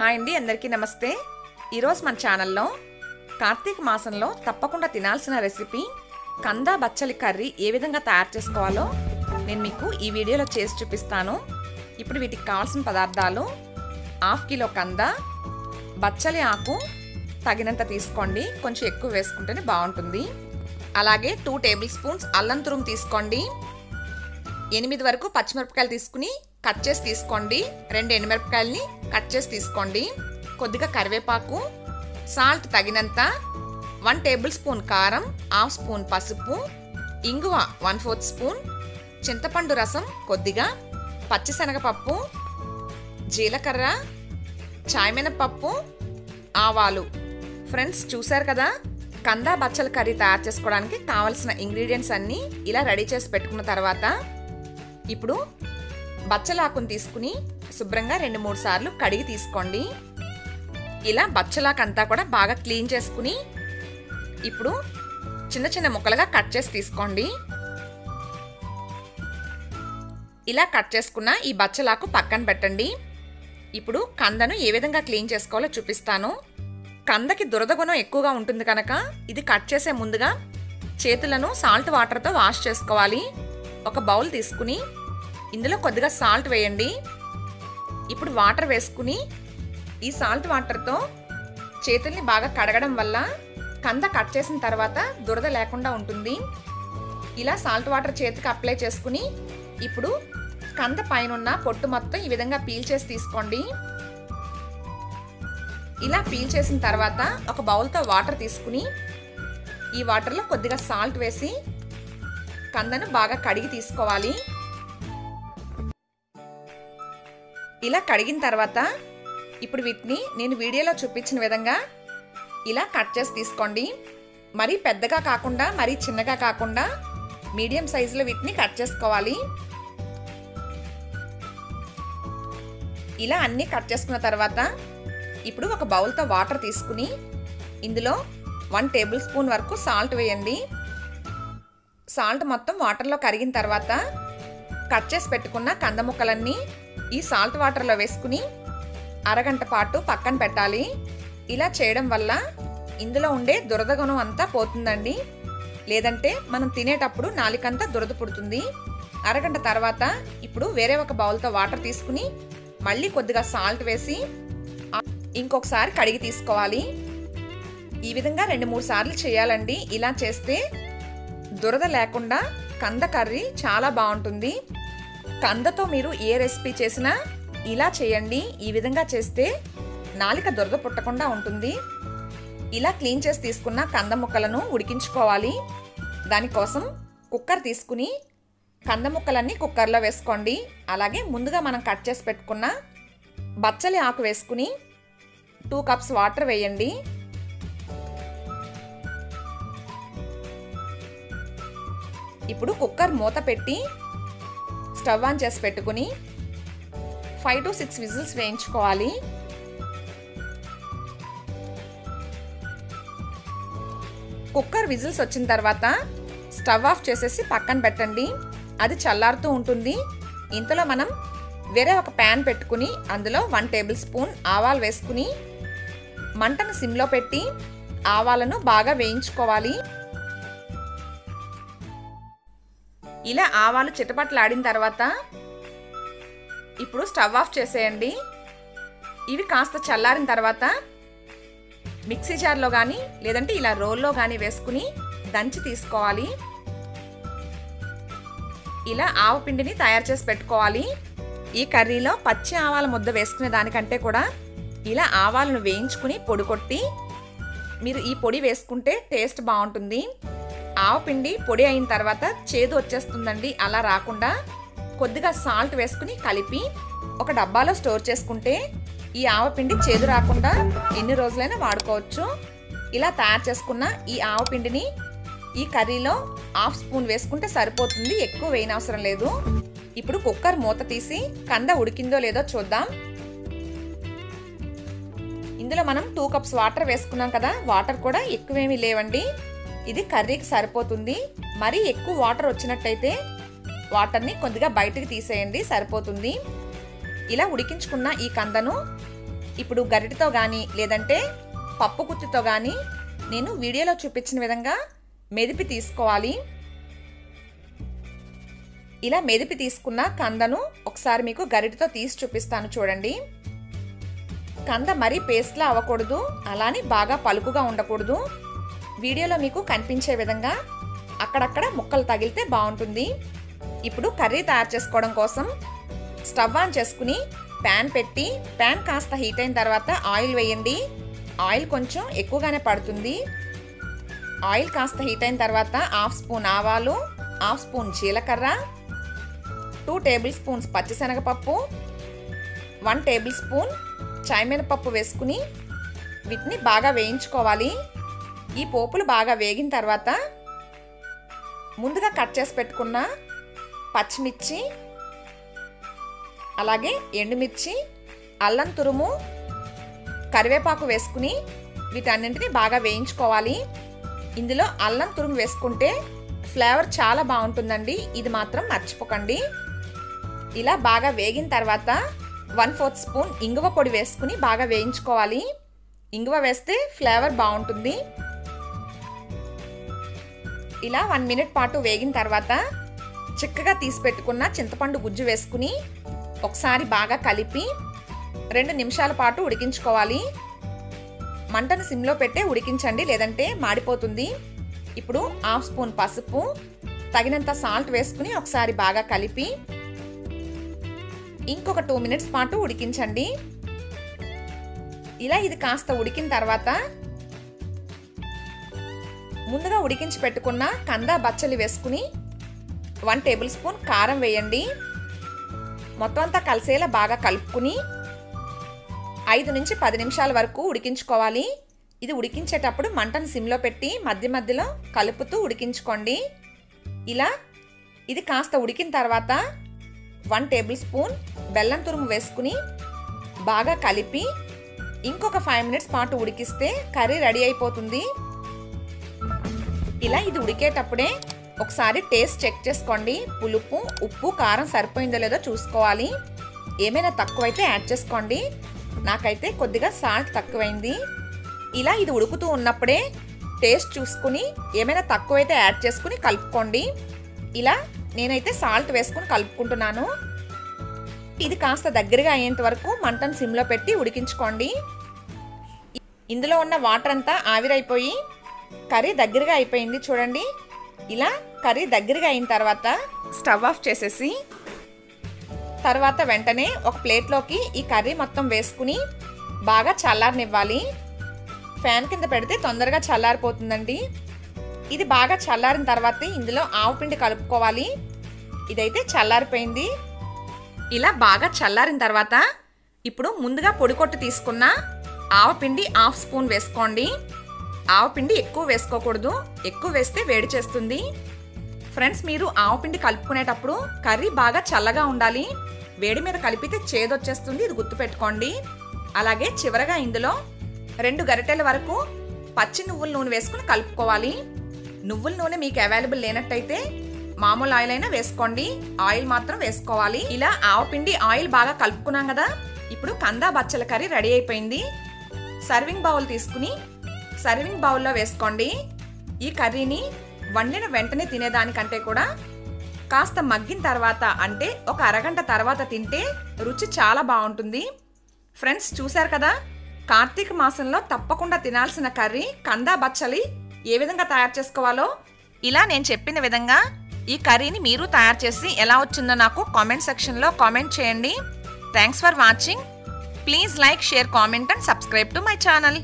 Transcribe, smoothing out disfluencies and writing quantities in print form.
Hi అండి, అందరికీ నమస్తే. ఈరోజు మన ఛానల్లో కార్తీక మాసంలో తప్పకుండా తినాల్సిన రెసిపీ కంద బచ్చలి కర్రీ ఏ విధంగా తయారు చేసుకోవాలో నేను మీకు ఈ వీడియోలో చేసి చూపిస్తాను. ఇప్పుడు వీటికి కావాల్సిన పదార్థాలు: 1/2 కిలో కంద, బచ్చలి ఆకు తగినంత తీసుకోండి, కొంచెం ఎక్కువ వేసుకుంటేనే బాగుంటుంది. అలాగే 2 టేబుల్ స్పూన్స్ అల్లం తురుము తీసుకోండి. 8 వరకు పచ్చిమిరపకాయలు తీసుకుని కట్ చేసి తీసుకోండి. 2 ఎండుమిరపకాయలని కట్ చేసి తీసుకోండి. కొద్దిగా కరివేపాకు, సాల్ట్ తగినంత, 1 టేబుల్ స్పూన్ కారం, 1/2 స్పూన్ పసుపు, ఇంగువ 1/4 స్పూన్, చింతపండు రసం కొద్దిగా, పచ్చిశనగపప్పు, జీలకర్ర, చాయమినపప్పు, ఆవాలు. ఫ్రెండ్స్, చూసారు కదా, కంద బచ్చల కర్రీ తయారు చేసుకోవడానికి కావలసిన ఇంగ్రీడియంట్స్ అన్నీ ఇలా రెడీ చేసి పెట్టుకున్న తర్వాత ఇప్పుడు బచ్చలాకును తీసుకుని శుభ్రంగా 2-3 సార్లు కడిగి తీసుకోండి. ఇలా బచ్చలాకు అంతా కూడా బాగా క్లీన్ చేసుకుని ఇప్పుడు చిన్న చిన్న ముక్కలుగా కట్ చేసి తీసుకోండి. ఇలా కట్ చేసుకున్న ఈ బచ్చలాకు పక్కన పెట్టండి. ఇప్పుడు కందను ఏ విధంగా క్లీన్ చేసుకోవాలో చూపిస్తాను. కందకి దురద గుణం ఎక్కువగా ఉంటుంది కనుక ఇది కట్ చేసే ముందుగా చేతులను సాల్ట్ వాటర్తో వాష్ చేసుకోవాలి. ఒక బౌల్ తీసుకుని ఇందులో కొద్దిగా సాల్ట్ వేయండి. ఇప్పుడు వాటర్ వేసుకుని ఈ సాల్ట్ వాటర్తో చేతుల్ని బాగా కడగడం వల్ల కంద కట్ చేసిన తర్వాత దురద లేకుండా ఉంటుంది. ఇలా సాల్ట్ వాటర్ చేతికి అప్లై చేసుకుని ఇప్పుడు కంద పైన పొట్టు మొత్తం ఈ విధంగా పీల్ చేసి తీసుకోండి. ఇలా పీల్ చేసిన తర్వాత ఒక బౌల్తో వాటర్ తీసుకుని ఈ వాటర్లో కొద్దిగా సాల్ట్ వేసి కందను బాగా కడిగి తీసుకోవాలి. ఇలా కడిగిన తర్వాత ఇప్పుడు వీటిని నేను వీడియోలో చూపించిన విధంగా ఇలా కట్ చేసి తీసుకోండి. మరీ పెద్దగా కాకుండా మరీ చిన్నగా కాకుండా మీడియం సైజులో వీటిని కట్ చేసుకోవాలి. ఇలా అన్నీ కట్ చేసుకున్న తర్వాత ఇప్పుడు ఒక బౌల్తో వాటర్ తీసుకుని ఇందులో 1 టేబుల్ స్పూన్ వరకు సాల్ట్ వేయండి. సాల్ట్ మొత్తం వాటర్లో కరిగిన తర్వాత కట్ చేసి పెట్టుకున్న కంద ముక్కలన్నీ ఈ సాల్ట్ వాటర్లో వేసుకుని అరగంట పాటు పక్కన పెట్టాలి. ఇలా చేయడం వల్ల ఇందులో ఉండే దురద గుణం అంతా పోతుందండి. లేదంటే మనం తినేటప్పుడు నాలుకంతా దురద పుడుతుంది. అరగంట తర్వాత ఇప్పుడు వేరే ఒక బౌల్తో వాటర్ తీసుకుని మళ్ళీ కొద్దిగా సాల్ట్ వేసి ఇంకొకసారి కడిగి తీసుకోవాలి. ఈ విధంగా 2-3 సార్లు చేయాలండి. ఇలా చేస్తే దురద లేకుండా కంద కర్రీ చాలా బాగుంటుంది. కందతో మీరు ఏ రెసిపీ చేసినా ఇలా చేయండి. ఈ విధంగా చేస్తే నాలిక దురద పుట్టకుండా ఉంటుంది. ఇలా క్లీన్ చేసి తీసుకున్న కంద ముక్కలను ఉడికించుకోవాలి. దానికోసం కుక్కర్ తీసుకుని కంద ముక్కలన్నీ కుక్కర్లో వేసుకోండి. అలాగే ముందుగా మనం కట్ చేసి పెట్టుకున్న బచ్చలి ఆకు వేసుకుని 2 కప్స్ వాటర్ వేయండి. ఇప్పుడు కుక్కర్ మూత పెట్టి స్టవ్ ఆన్ చేసి పెట్టుకుని 5 to 6 విజిల్స్ వేయించుకోవాలి. కుక్కర్ విజిల్స్ వచ్చిన తర్వాత స్టవ్ ఆఫ్ చేసేసి పక్కన పెట్టండి. అది చల్లారుతూ ఉంటుంది. ఇంతలో మనం వేరే ఒక ప్యాన్ పెట్టుకుని అందులో 1 టేబుల్ స్పూన్ ఆవాలు వేసుకుని మంటను సిమ్లో పెట్టి ఆవాలను బాగా వేయించుకోవాలి. ఇలా ఆవాలు చిటపటలాడిన తర్వాత ఇప్పుడు స్టవ్ ఆఫ్ చేసేయండి. ఇవి కాస్త చల్లారిన తర్వాత మిక్సీ జార్లో కానీ లేదంటే ఇలా రోల్లో కానీ వేసుకుని దంచి తీసుకోవాలి. ఇలా ఆవపిండిని తయారు చేసి పెట్టుకోవాలి. ఈ కర్రీలో పచ్చి ఆవాల ముద్ద వేసుకునే దానికంటే కూడా ఇలా ఆవాలను వేయించుకుని పొడి కొట్టి మీరు ఈ పొడి వేసుకుంటే టేస్ట్ బాగుంటుంది. ఆవపిండి పొడి అయిన తర్వాత చేదు వచ్చేస్తుందండి. అలా రాకుండా కొద్దిగా సాల్ట్ వేసుకుని కలిపి ఒక డబ్బాలో స్టోర్ చేసుకుంటే ఈ ఆవపిండి చేదు రాకుండా ఎన్ని రోజులైనా వాడుకోవచ్చు. ఇలా తయారు చేసుకున్న ఈ ఆవపిండిని ఈ కర్రీలో 1/2 స్పూన్ వేసుకుంటే సరిపోతుంది. ఎక్కువ వేయనవసరం లేదు. ఇప్పుడు కుక్కర్ మూత తీసి కంద ఉడికిందో లేదో చూద్దాం. ఇందులో మనం 2 కప్స్ వాటర్ వేసుకున్నాం కదా, వాటర్ కూడా ఎక్కువేమీ లేవండి. ఇది కర్రీకి సరిపోతుంది. మరీ ఎక్కువ వాటర్ వచ్చినట్టయితే వాటర్ని కొద్దిగా బయటకు తీసేయండి, సరిపోతుంది. ఇలా ఉడికించుకున్న ఈ కందను ఇప్పుడు గరిటెతో కానీ లేదంటే పప్పు గుత్తితో కానీ నేను వీడియోలో చూపించిన విధంగా మెదిపి తీసుకోవాలి. ఇలా మెదిపి తీసుకున్న కందను ఒకసారి మీకు గరిటెతో తీసి చూపిస్తాను చూడండి. కంద మరీ పేస్ట్లా అవ్వకూడదు, అలానే బాగా పలుకుగా ఉండకూడదు. వీడియోలో మీకు కనిపించే విధంగా అక్కడక్కడ ముక్కలు తగిలితే బాగుంటుంది. ఇప్పుడు కర్రీ తయారు చేసుకోవడం కోసం స్టవ్ ఆన్ చేసుకుని ప్యాన్ పెట్టి ప్యాన్ కాస్త హీట్ అయిన తర్వాత ఆయిల్ వేయండి. ఆయిల్ కొంచెం ఎక్కువగానే పడుతుంది. ఆయిల్ కాస్త హీట్ అయిన తర్వాత 1/2 స్పూన్ ఆవాలు, 1/2 స్పూన్ జీలకర్ర, 2 టేబుల్ స్పూన్స్ పచ్చిశనగపప్పు, 1 టేబుల్ స్పూన్ చాయ్మినపప్పు వేసుకుని వీటిని బాగా వేయించుకోవాలి. ఈ పోపులు బాగా వేగిన తర్వాత ముందుగా కట్ చేసి పెట్టుకున్న పచ్చిమిర్చి, అలాగే ఎండుమిర్చి, అల్లం తురుము, కరివేపాకు వేసుకుని వీటన్నింటినీ బాగా వేయించుకోవాలి. ఇందులో అల్లం తురుము వేసుకుంటే ఫ్లేవర్ చాలా బాగుంటుందండి, ఇది మాత్రం మర్చిపోకండి. ఇలా బాగా వేగిన తర్వాత 1/4 స్పూన్ ఇంగువ పొడి వేసుకుని బాగా వేయించుకోవాలి. ఇంగువ వేస్తే ఫ్లేవర్ బాగుంటుంది. ఇలా 1 మినిట్ పాటు వేగిన తర్వాత చిక్కగా తీసి పెట్టుకున్న చింతపండు గుజ్జు వేసుకుని ఒకసారి బాగా కలిపి 2 నిమిషాల పాటు ఉడికించుకోవాలి. మంటను సిమ్లో పెట్టే ఉడికించండి, లేదంటే మాడిపోతుంది. ఇప్పుడు 1/2 స్పూన్ పసుపు, తగినంత సాల్ట్ వేసుకుని ఒకసారి బాగా కలిపి ఇంకొక 2 మినిట్స్ పాటు ఉడికించండి. ఇలా ఇది కాస్త ఉడికిన తర్వాత ముందుగా ఉడికించి పెట్టుకున్న కంద బచ్చలి వేసుకుని 1 టేబుల్ స్పూన్ కారం వేయండి. మొత్తం అంతా కలిసేలా బాగా కలుపుకుని 5 నుంచి 10 నిమిషాల వరకు ఉడికించుకోవాలి. ఇది ఉడికించేటప్పుడు మంటను సిమ్లో పెట్టి మధ్య మధ్యలో కలుపుతూ ఉడికించుకోండి. ఇలా ఇది కాస్త ఉడికిన తర్వాత 1 టేబుల్ స్పూన్ బెల్లం తురుము వేసుకుని బాగా కలిపి ఇంకొక 5 మినిట్స్ పాటు ఉడికిస్తే కర్రీ రెడీ అయిపోతుంది. ఇలా ఇది ఉడికేటప్పుడే ఒకసారి టేస్ట్ చెక్ చేసుకోండి. పులుపు, ఉప్పు, కారం సరిపోయిందో లేదో చూసుకోవాలి. ఏమైనా తక్కువైతే యాడ్ చేసుకోండి. నాకైతే కొద్దిగా సాల్ట్ తక్కువైంది. ఇలా ఇది ఉడుకుతూ ఉన్నప్పుడే టేస్ట్ చూసుకుని ఏమైనా తక్కువైతే యాడ్ చేసుకుని కలుపుకోండి. ఇలా నేనైతే సాల్ట్ వేసుకుని కలుపుకుంటున్నాను. ఇది కాస్త దగ్గరగా అయ్యేంత వరకు మంటను సిమ్లో పెట్టి ఉడికించుకోండి. ఇందులో ఉన్న వాటర్ అంతా ఆవిరైపోయి కర్రీ దగ్గరగా అయిపోయింది చూడండి. ఇలా కర్రీ దగ్గరగా అయిన తర్వాత స్టవ్ ఆఫ్ చేసేసి తర్వాత వెంటనే ఒక ప్లేట్లోకి ఈ కర్రీ మొత్తం వేసుకుని బాగా చల్లారనివ్వాలి. ఫ్యాన్ కింద పెడితే తొందరగా చల్లారిపోతుందండి. ఇది బాగా చల్లారిన తర్వాత ఇందులో ఆవపిండి కలుపుకోవాలి. ఇదైతే చల్లారిపోయింది. ఇలా బాగా చల్లారిన తర్వాత ఇప్పుడు ముందుగా పొడి కొట్టు తీసుకున్న ఆవపిండి 1/2 స్పూన్ వేసుకోండి. ఆవపిండి ఎక్కువ వేసుకోకూడదు, ఎక్కువ వేస్తే వేడి చేస్తుంది. ఫ్రెండ్స్, మీరు ఆవపిండి కలుపుకునేటప్పుడు కర్రీ బాగా చల్లగా ఉండాలి. వేడి మీద కలిపితే చేదొచ్చేస్తుంది, ఇది గుర్తుపెట్టుకోండి. అలాగే చివరగా ఇందులో 2 గరిటెల వరకు పచ్చి నువ్వుల నూనె వేసుకుని కలుపుకోవాలి. నువ్వుల నూనె మీకు అవైలబుల్ లేనట్టయితే మామూలు ఆయిల్ అయినా వేసుకోండి, ఆయిల్ మాత్రం వేసుకోవాలి. ఇలా ఆవపిండి ఆయిల్ బాగా కలుపుకున్నాం కదా. ఇప్పుడు కంద బచ్చల కర్రీ రెడీ అయిపోయింది. సర్వింగ్ బౌల్ తీసుకుని సర్వింగ్ బౌల్లో వేసుకోండి. ఈ కర్రీని వండిన వెంటనే తినేదానికంటే కూడా కాస్త మగ్గిన తర్వాత, అంటే ఒక అరగంట తర్వాత తింటే రుచి చాలా బాగుంటుంది. ఫ్రెండ్స్, చూశారు కదా, కార్తీక మాసంలో తప్పకుండా తినాల్సిన కర్రీ కంద బచ్చలి ఏ విధంగా తయారు చేసుకోవాలో. ఇలా నేను చెప్పిన విధంగా ఈ కర్రీని మీరు తయారు చేసి ఎలా వచ్చిందో నాకు కామెంట్ సెక్షన్లో కామెంట్ చేయండి. Thanks for watching. Please like, share, comment and subscribe to my channel.